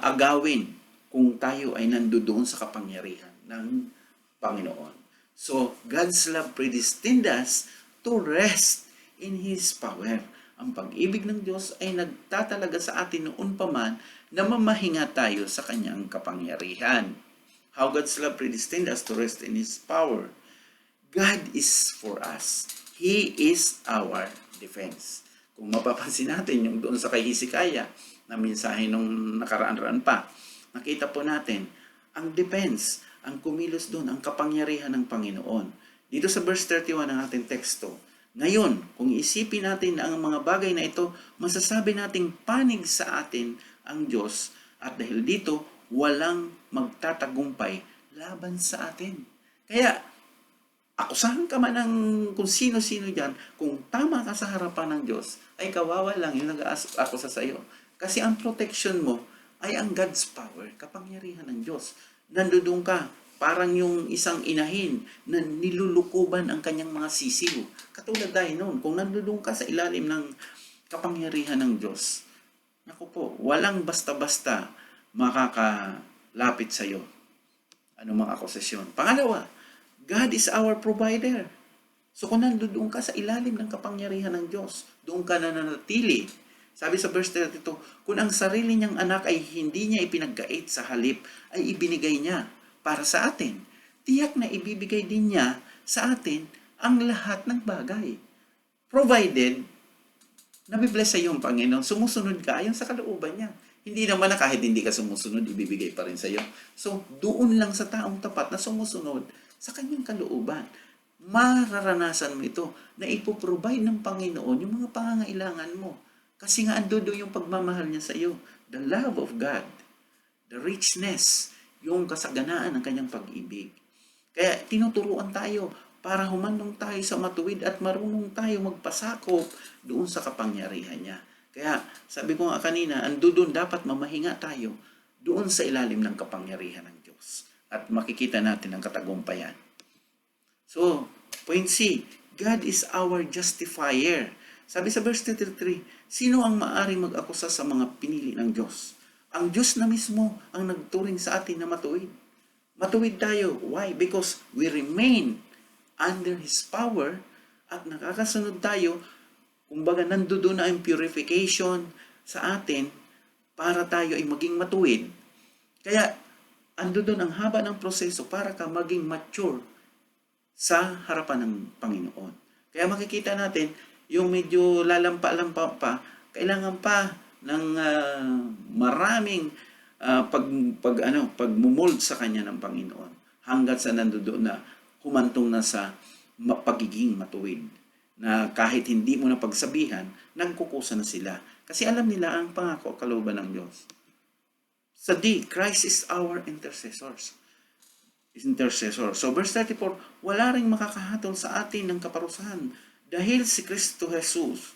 agawin kung tayo ay nandoon sa kapangyarihan ng Panginoon. So God's love predestined us to rest in His power. Ang pag-ibig ng Diyos ay nagtatalaga sa atin noon pa man na mamahinga tayo sa Kanyang kapangyarihan. How God's love predestined us to rest in His power. God is for us. He is our defense. Kung mapapansin natin yung doon sa kay Hezekiah na mensahe nung nakaraan-raan pa, nakita po natin ang defense, ang kumilos doon, ang kapangyarihan ng Panginoon. Dito sa verse 31 ng ating teksto, ngayon, kung isipin natin ang mga bagay na ito, masasabi nating panig sa atin ang Diyos at dahil dito, walang magtatagumpay laban sa atin. Kaya, akusahan ka man ng kung sino-sino dyan, kung tama ka sa harapan ng Diyos, ay kawawa lang yung nag-akusa sa iyo. Kasi ang protection mo ay ang God's power, kapangyarihan ng Diyos. Nandoon ka, parang yung isang inahin na nilulukuban ang kanyang mga sisiw. Katulad tayo noon, kung nandoon ka sa ilalim ng kapangyarihan ng Diyos, naku po, walang basta-basta makakalapit sa iyo. Anumang akusasyon. Pangalawa, God is our provider. So kung nandoon ka sa ilalim ng kapangyarihan ng Diyos, doon ka nananatili. Sabi sa verse 32, kung ang sarili niyang anak ay hindi niya ipinagkait sa halip, ay ibinigay niya para sa atin. Tiyak na ibibigay din niya sa atin ang lahat ng bagay. Provided, nabibless sa iyo ang Panginoon, sumusunod ka ayon sa kalooban niya. Hindi naman na kahit hindi ka sumusunod, ibibigay pa rin sa iyo. So, doon lang sa taong tapat na sumusunod sa kanyang kalooban, mararanasan mo ito na ipoprovide ng Panginoon yung mga pangangailangan mo. Kasi nga ando yung pagmamahal niya sa iyo. The love of God, the richness, yung kasaganaan ng kanyang pag-ibig. Kaya tinuturuan tayo para humandong tayo sa matuwid at marunong tayo magpasakop doon sa kapangyarihan niya. Kaya sabi ko nga kanina, doon dapat mamahinga tayo doon sa ilalim ng kapangyarihan ng Diyos. At makikita natin ang katagumpayan. So, point C, God is our justifier. Sabi sa verse 33, sino ang maaring mag-akusa sa mga pinili ng Diyos? Ang Diyos na mismo ang nagturing sa atin na matuwid. Matuwid tayo. Why? Because we remain under His power at nakakasunod tayo. Kumbaga, nandoon na ang purification sa atin para tayo ay maging matuwid. Kaya, andoon ang haba ng proseso para ka maging mature sa harapan ng Panginoon. Kaya makikita natin, yung medyo lalampa-lampa pa, kailangan pa ng maraming pagmumold sa kanya ng Panginoon hanggat sa nandoon na humantong na sa pagiging matuwid na kahit hindi mo na pagsabihan, nagkukusa na sila kasi alam nila ang pangako kalooban ng Diyos. Sa D, Christ is our intercessor. So verse 34, wala ring makakahatol sa atin ng kaparusahan dahil si Kristo Jesus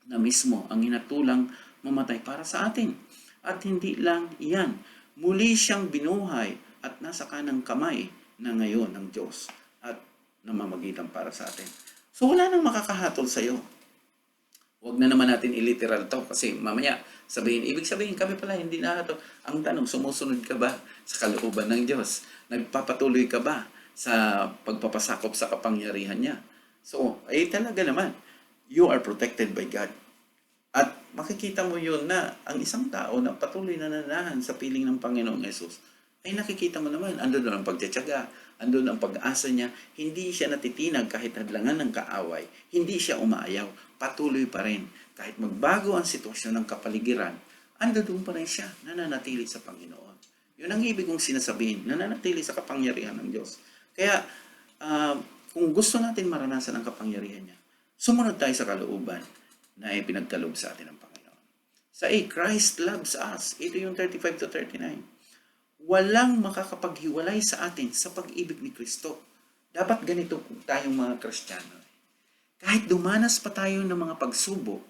na mismo ang hinatulang mamatay para sa atin. At hindi lang iyan, muli siyang binuhay at nasa kanang kamay na ngayon ng Diyos at namamagitan para sa atin. So wala nang makakahatol sa iyo. Huwag na naman natin iliteral to kasi mamaya ibig sabihin kami pala hindi nahatol. Ang tanong, sumusunod ka ba sa kalooban ng Diyos? Nagpapatuloy ka ba sa pagpapasakop sa kapangyarihan niya? So, talaga naman, you are protected by God. At makikita mo yun na ang isang tao na patuloy na nananahan sa piling ng Panginoong Yesus, ay nakikita mo naman, andun ang pagtsatsaga, andun ang pag-asa niya, hindi siya natitinag kahit hadlangan ng kaaway, hindi siya umaayaw, patuloy pa rin. Kahit magbago ang sitwasyon ng kapaligiran, andun pa rin siya, nananatili sa Panginoon. Yun ang ibig kong sinasabihin, nananatili sa kapangyarihan ng Diyos. Kaya, kung gusto natin maranasan ang kapangyarihan niya, sumunod tayo sa kalooban na ipinagkaloob sa atin ng Panginoon. Sa Christ loves us. Ito yung 35 to 39. Walang makakapaghiwalay sa atin sa pag-ibig ni Kristo. Dapat ganito tayong mga Kristiyano. Kahit dumanas pa tayo ng mga pagsubok,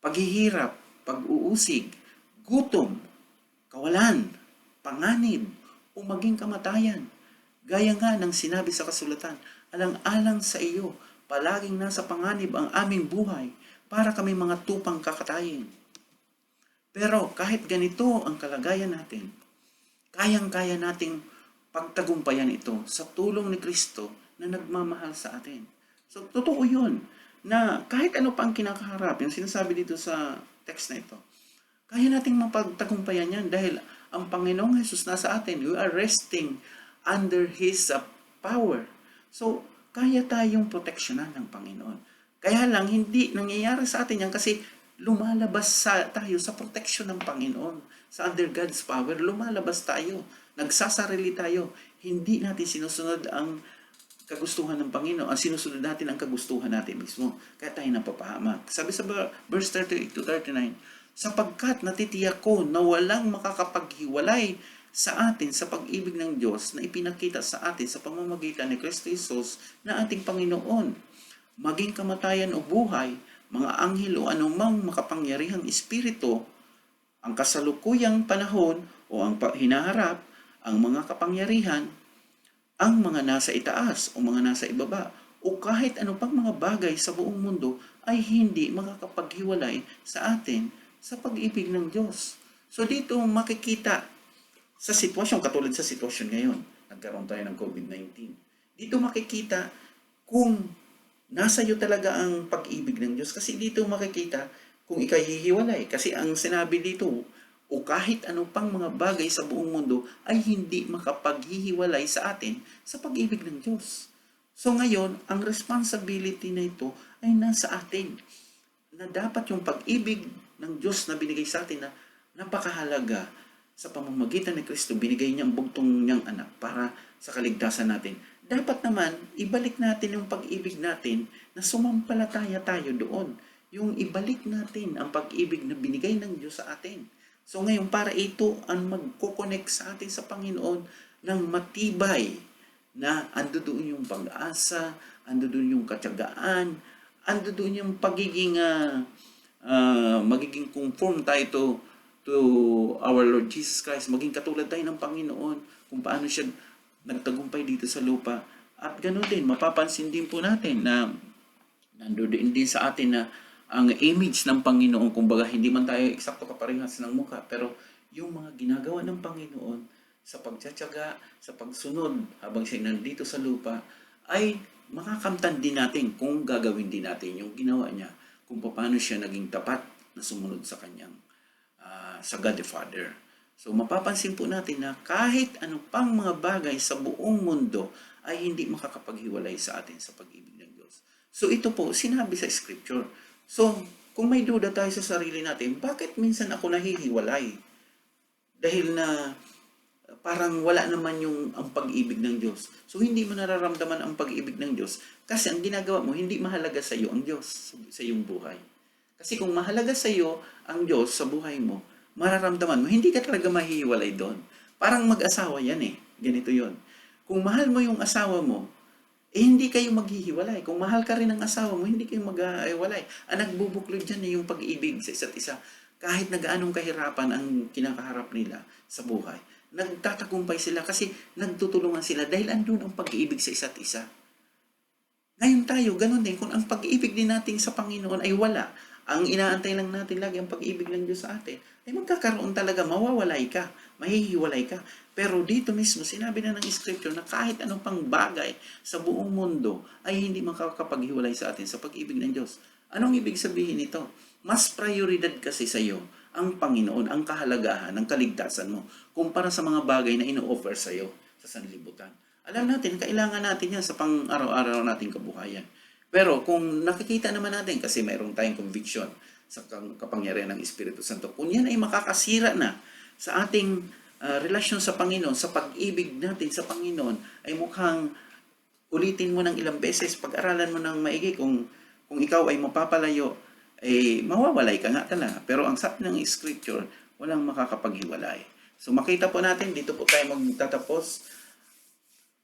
paghihirap, pag-uusig, gutom, kawalan, panganib, o maging kamatayan. Gaya nga ng sinabi sa kasulatan, alang-alang sa iyo, palaging nasa panganib ang aming buhay para kami mga tupang kakatayin. Pero kahit ganito ang kalagayan natin, kayang-kaya nating pagtagumpayan ito sa tulong ni Kristo na nagmamahal sa atin. So, totoo yun, na kahit ano pa ang kinakaharap, yung sinasabi dito sa text na ito, kaya nating mapagtagumpayan yan dahil ang Panginoong Jesus nasa atin. We are resting under His power. So, kaya tayong proteksyonan ng Panginoon. Kaya lang, hindi nangyayari sa atin yan kasi lumalabas tayo sa proteksyon ng Panginoon. Sa under God's power, lumalabas tayo. Nagsasarili tayo. Hindi natin sinusunod ang kagustuhan ng Panginoon. Ang sinusunod natin ang kagustuhan natin mismo. Kaya tayo napapahamak. Sabi sa verse 38 to 39, sapagkat natitiyak ko na walang makakapaghiwalay sa atin sa pag-ibig ng Diyos na ipinakita sa atin sa pamamagitan ni Kristo Jesus na ating Panginoon. Maging kamatayan o buhay, mga anghel o anumang makapangyarihang espiritu, ang kasalukuyang panahon o ang hinaharap, ang mga kapangyarihan, ang mga nasa itaas o mga nasa ibaba, o kahit ano pang mga bagay sa buong mundo ay hindi makakapaghiwalay sa atin sa pag-ibig ng Diyos. So dito makikita sa sitwasyon, katulad sa sitwasyon ngayon, nagkaroon tayo ng COVID-19. Dito makikita kung nasa iyo talaga ang pag-ibig ng Diyos. Kasi dito makikita kung ikay hihiwalay. Kasi ang sinabi dito, o kahit ano pang mga bagay sa buong mundo ay hindi makapaghihiwalay sa atin sa pag-ibig ng Diyos. So ngayon, ang responsibility na ito ay nasa atin. Na dapat yung pag-ibig ng Diyos na binigay sa atin na napakahalaga sa pamamagitan ni Kristo, binigay niya ang bugtong niyang anak para sa kaligtasan natin. Dapat naman, ibalik natin yung pag-ibig natin na sumampalataya tayo doon. Yung ibalik natin ang pag-ibig na binigay ng Diyos sa atin. So ngayon, para ito ang magkoconnect sa atin sa Panginoon ng matibay na ando doon yung pag-asa, ando doon yung katyagaan, ando doon yung pagiging magiging conform tayo to our Lord Jesus Christ, maging katulad tayo ng Panginoon, kung paano siya nagtagumpay dito sa lupa. At ganoon din, mapapansin din po natin na nandoon din sa atin na ang image ng Panginoon, kumbaga hindi man tayo eksakto kaparehas ng mukha, pero yung mga ginagawa ng Panginoon sa pagtsatsaga, sa pagsunod habang siya nandito sa lupa, ay makakamtan din natin kung gagawin din natin yung ginawa niya, kung paano siya naging tapat na sumunod sa kanyang sa God the Father. So mapapansin po natin na kahit ano pang mga bagay sa buong mundo ay hindi makakapaghiwalay sa atin sa pag-ibig ng Diyos. So ito po, sinabi sa Scripture. So, kung may duda tayo sa sarili natin, bakit minsan ako nahihiwalay? Dahil na parang wala naman ang pag-ibig ng Diyos. So, hindi mo nararamdaman ang pag-ibig ng Diyos kasi ang ginagawa mo, hindi mahalaga sa iyo ang Diyos sa iyong buhay. Kasi kung mahalaga sa iyo ang Diyos sa buhay mo, mararamdaman mo, hindi ka talaga mahihiwalay doon. Parang mag-asawa yan eh. Ganito yon. Kung mahal mo yung asawa mo, hindi kayo maghihiwalay. Kung mahal ka rin ng asawa mo, hindi kayo maghihiwalay. Ang nagbubuklod dyan yung pag-ibig sa isa't isa. Kahit na gaanong kahirapan ang kinakaharap nila sa buhay, nagtatagumpay sila kasi nagtutulungan sila dahil andun ang pag-ibig sa isa't isa. Ngayon tayo, ganun din. Kung ang pag-ibig din natin sa Panginoon ay wala, ang inaantay lang natin lagi ang pag-ibig ng Diyos sa atin, ay magkakaroon talaga, mawawalay ka, mahihiwalay ka. Pero dito mismo, sinabi na ng Scripture na kahit anong pang bagay sa buong mundo ay hindi makakapaghiwalay sa atin sa pag-ibig ng Diyos. Anong ibig sabihin nito? Mas prioridad kasi sa iyo ang Panginoon, ang kahalagahan ng kaligtasan mo kumpara sa mga bagay na ino-offer sa iyo sa sanlibutan. Alam natin, kailangan natin yan sa pang-araw-araw nating kabuhayan. Pero kung nakikita naman natin, kasi mayroon tayong conviction sa kapangyarihan ng Espiritu Santo, kung yan ay makakasira na sa ating relasyon sa Panginoon, sa pag-ibig natin sa Panginoon, ay mukhang ulitin mo ng ilang beses, pag-aralan mo ng maigi kung ikaw ay mapapalayo, mawawalay ka nga talaga. Pero ang sabi ng Scripture, walang makakapaghiwalay. So makita po natin, dito po tayo magtatapos.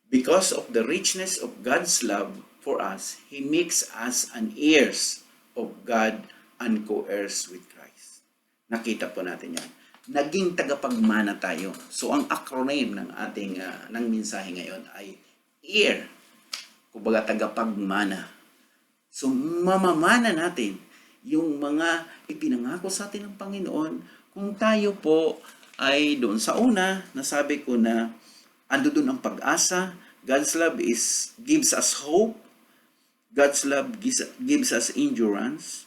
Because of the richness of God's love for us, He makes us an heirs of God and co-heirs with Christ. Nakita po natin yan. Naging tagapagmana tayo. So ang acronym ng ating ng mensahe ngayon ay heir. Kumbaga tagapagmana. So mamamana natin yung mga ipinangako sa atin ng Panginoon kung tayo po ay doon sa una, nasabi ko na ando doon ang pag-asa. God's love gives us hope. God's love gives us endurance.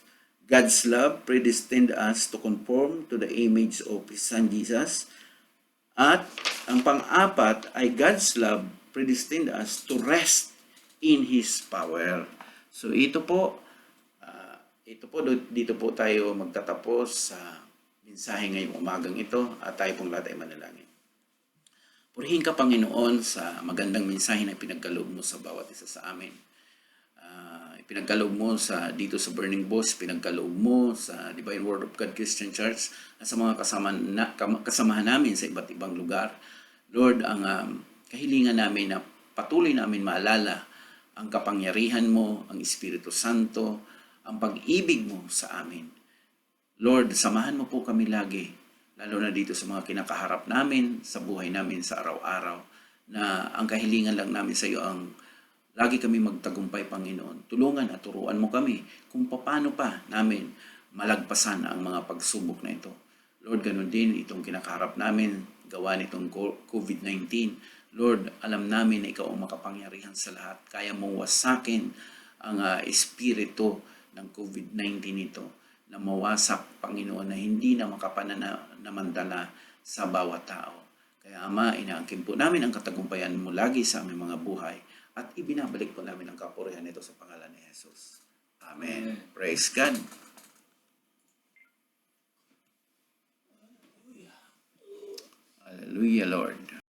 God's love predestined us to conform to the image of His Son Jesus. At ang pang-apat ay God's love predestined us to rest in His power. So ito po dito po tayo magtatapos sa mensahe ngayong umagang ito at tayo pong lahat ay manalangin. Purihin ka, Panginoon, sa magandang mensahe na pinagkaloob mo sa bawat isa sa amin. Pinagkaloob mo dito sa Burning Bush, pinagkaloob mo sa Divine Word of God Christian Church at sa mga kasamahan namin sa iba't ibang lugar. Lord, ang kahilingan namin na patuloy namin maalala ang kapangyarihan mo, ang Espiritu Santo, ang pag-ibig mo sa amin. Lord, samahan mo po kami lagi, lalo na dito sa mga kinakaharap namin, sa buhay namin sa araw-araw, na ang kahilingan lang namin sa iyo ang lagi kami magtagumpay, Panginoon. Tulungan at turuan mo kami kung paano pa namin malagpasan ang mga pagsubok na ito. Lord, ganun din itong kinakaharap namin, gawa nitong COVID-19. Lord, alam namin na ikaw ang makapangyarihan sa lahat. Kaya mong wasakin ang espiritu ng COVID-19 ito na mawasak, Panginoon, na hindi na makapanamantala sa bawat tao. Kaya Ama, inaangkin po namin ang katagumpayan mo lagi sa aming mga buhay at ibinabalik po namin ang kapurihan nito sa pangalan ni Jesus. Amen. Praise God. Hallelujah, Lord.